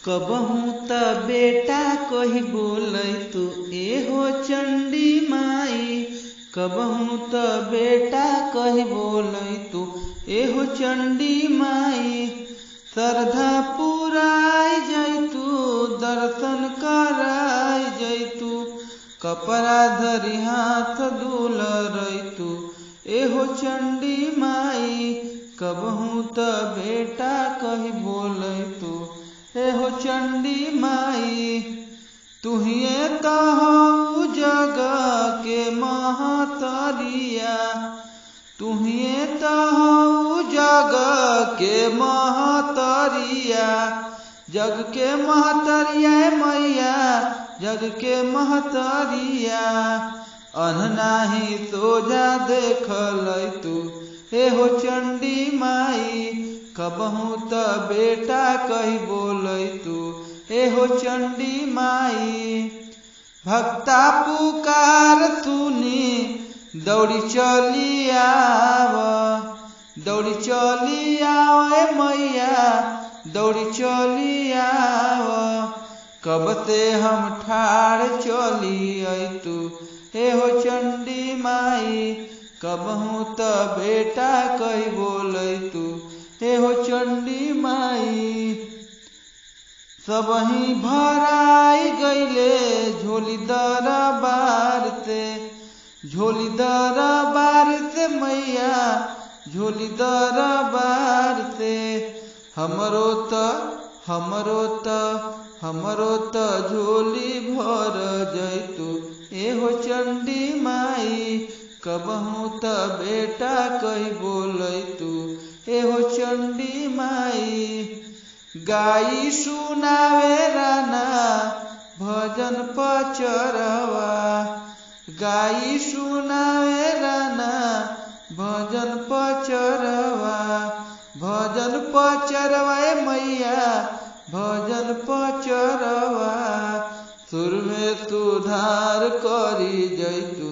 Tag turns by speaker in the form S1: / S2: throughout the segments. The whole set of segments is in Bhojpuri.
S1: कबहू त बेटा कही बोलै तू एहो चंडी माई। कबहू त बेटा कही बोलै तू एहो चंडी माई। श्रद्धा पुराई जैतू दर्शन कराई जैतू। कपड़ा धरी हाथ दूल रैतू एहो चंडी माई। कबहू त बेटा कही बोलै तू एहो चंडी माई। तुहिए त हऊ जग के महतरिया। तुहिए त हऊ जग के महतरिया। जग के महतरिया मैया जग के महतरिया। अननाही सोझा देखलै तू एहो चंडी माई। कबहू त बेटा कही बोलै तू एहो चंडी माई। भक्ता पुकार सुनी दौड़ी चली आव। दौड़ी चली आव मैया दौड़ी चली आव। कब से हम ठाड़ चली तू एहो चंडी माई। कबहू त बेटा कही बोलै तू एहो चंडी माई। सबही भराई गईले झोली दरबार से। झोली दरबार से मैया झोली दरबार से। हमरो त झोली भर जैतू एहो चंडी माई। कबहू त बेटा कही बोलै तू एहो चंडी माई। गाई सुनावे राना भजन पचरवा। गाई सुनावे राना भजन पचरवा। भजन पचरवा मैया भजन पचरवा। सुर में सुधार करी जैतू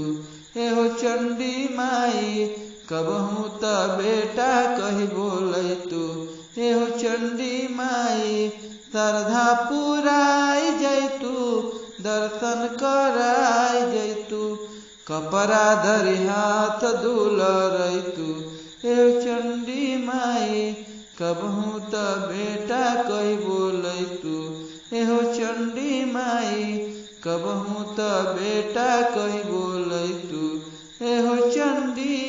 S1: एहो चंडी माई। कबहू त बेटा कही बोलै तू एहो चंडी माई। श्रद्धा पुराई जैतू दर्शन कराई जैतू। कपड़ा धरी हाथ दूल रैतू एहो चंडी माई। कबहू त बेटा कही बोलै तू एहो चंडी माई। कबहू त बेटा कही बोलै तू एहो चंडी